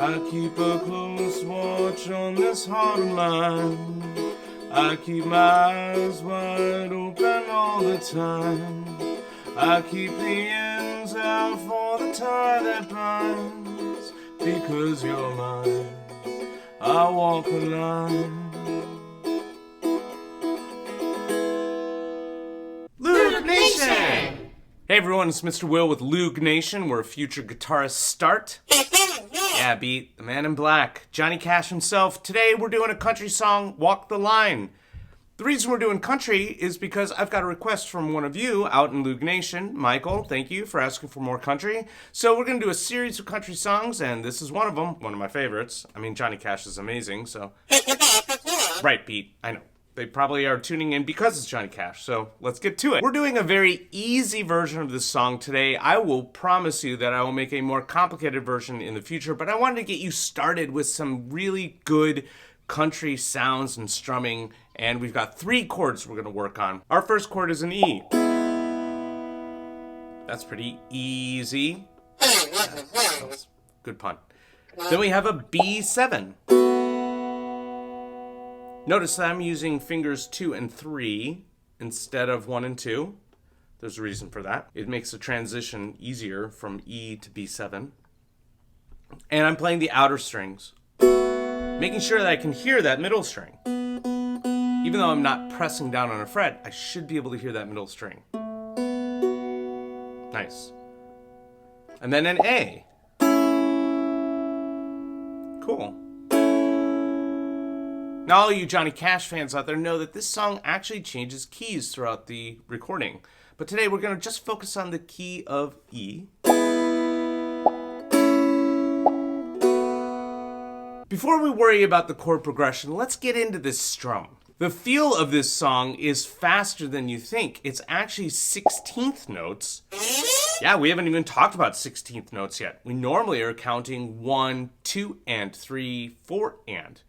I keep a close watch on this heart of mine. I keep my eyes wide open all the time. I keep the ends out for the tie that binds. Because you're mine, I walk a line. Loog Nation! Hey everyone, it's Mr. Will with Loog Nation, where future guitarists start. Yeah, beat the man in black, Johnny Cash himself. Today we're doing a country song, Walk the Line. The reason we're doing country is because I've got a request from one of you out in Loog Nation. Michael, thank you for asking for more country. So we're going to do a series of country songs, and this is one of them, one of my favorites. I mean, Johnny Cash is amazing, so... Right, Pete, I know. They probably are tuning in because it's Johnny Cash, so let's get to it. We're doing a very easy version of this song today. I will promise you that I will make a more complicated version in the future, but I wanted to get you started with some really good country sounds and strumming, and we've got 3 chords we're going to work on. Our first chord is an E. That's pretty easy. Good pun. Then we have a B7. Notice that I'm using fingers 2 and 3 instead of 1 and 2. There's a reason for that. It makes the transition easier from E to B7. And I'm playing the outer strings, making sure that I can hear that middle string. Even though I'm not pressing down on a fret, I should be able to hear that middle string. Nice. And then an A. Cool. Now all you Johnny Cash fans out there know that this song actually changes keys throughout the recording. But today we're going to just focus on the key of E. Before we worry about the chord progression, let's get into this strum. The feel of this song is faster than you think. It's actually 16th notes. Yeah, we haven't even talked about 16th notes yet. We normally are counting 1, 2, and 3, 4, and.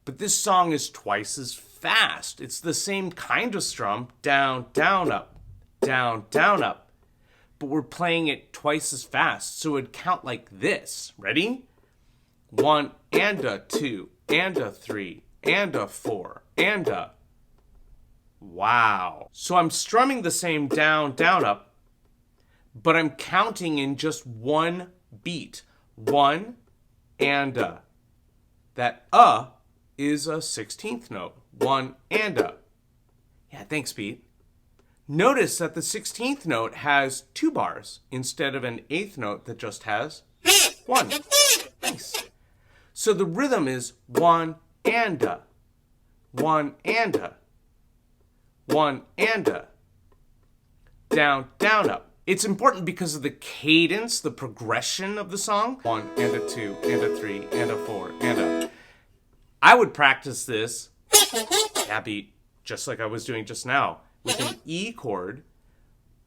But this song is twice as fast. It's the same kind of strum, down, down, up, down, down, up. But we're playing it twice as fast, so it'd count like this. Ready? 1 and a 2 and a 3 and a 4 and a... Wow. So I'm strumming the same down, down, up, but I'm counting in just one beat. 1 and a. That is a 16th note. 1 and a. Yeah, thanks, Pete. Notice that the 16th note has 2 bars instead of an 8th note that just has 1. Nice. So the rhythm is 1 and a. 1 and a. 1 and a. Down, down, up. It's important because of the cadence, the progression of the song. 1 and a 2 and a 3 and a 4 and a... I would practice this, yeah, beat, just like I was doing just now, with an E chord.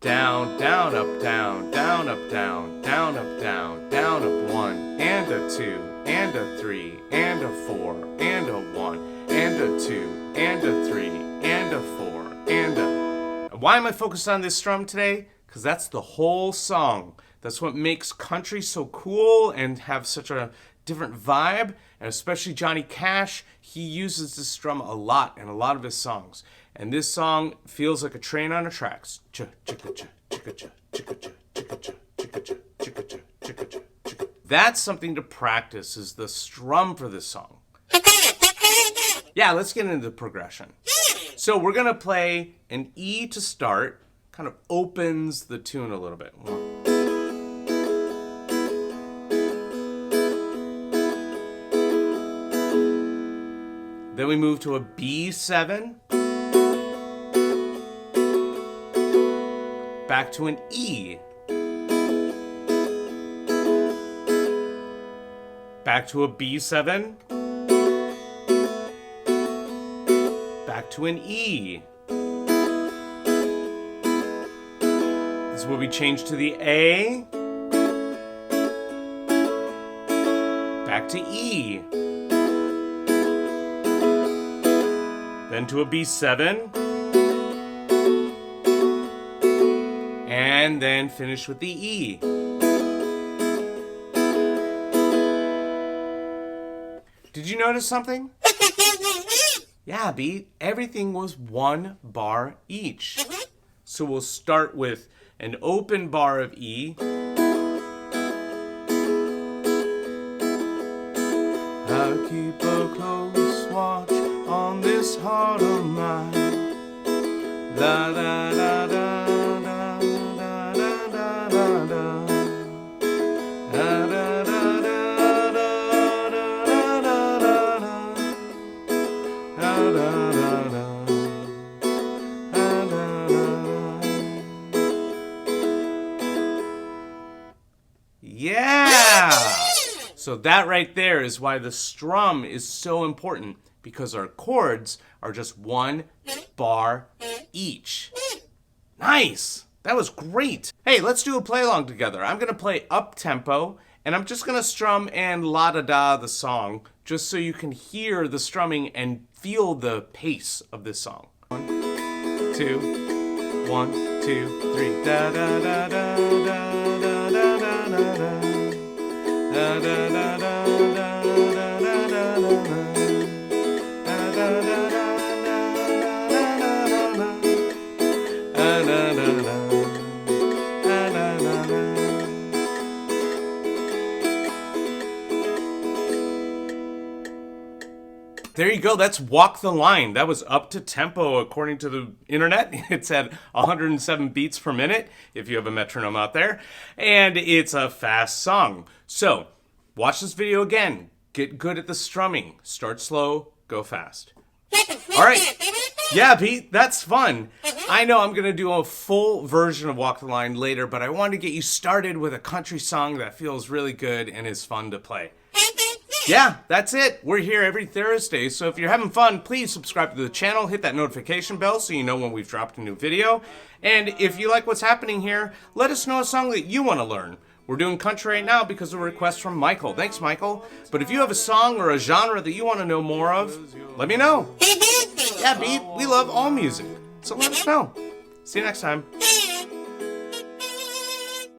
Down, down, up, down, down, up, down, down, up, down, down, up, 1, and a 2, and a 3, and a 4, and a 1, and a 2, and a 3, and a 4, and a... Why am I focused on this strum today? Because that's the whole song. That's what makes country so cool and have such a different vibe, and especially Johnny Cash, he uses this strum a lot in a lot of his songs. And this song feels like a train on the tracks. That's something to practice, is the strum for this song. Yeah, let's get into the progression. So we're gonna play an E to start, kind of opens the tune a little bit. Then we move to a B7, back to an E, back to a B7, back to an E. This is where we change to the A, back to E. Then to a B7, and then finish with the E. Did you notice something? Yeah, Beat. Everything was 1 bar each. So we'll start with an open bar of E. I keep a close watch on this heart of mine. La la la la la la la la la la. La la la la la la la la la. La la la la. La la la. Yeah! So that right there is why the strum is so important, because our chords are just 1 bar each. Nice! That was great. Hey, let's do a play along together. I'm gonna play up tempo, and I'm just gonna strum and la-da-da the song, just so you can hear the strumming and feel the pace of this song. 1, 2, 1, 2, 3. Da da da da da da da da da da. Da da da da da da da da da. There you go. That's Walk the Line. That was up to tempo according to the internet. It's at 107 beats per minute, if you have a metronome out there. And it's a fast song. So, watch this video again. Get good at the strumming. Start slow, go fast. All right. Yeah, Pete, that's fun. I know I'm going to do a full version of Walk the Line later, but I wanted to get you started with a country song that feels really good and is fun to play. Yeah, that's it. We're here every Thursday, so if you're having fun, please subscribe to the channel, hit that notification bell so you know when we've dropped a new video. And if you like what's happening here, let us know a song that you want to learn. We're doing country right now because of a request from Michael. Thanks, Michael. But if you have a song or a genre that you want to know more of, let me know. Yeah, Beat, we love all music, so let us know. See you next time.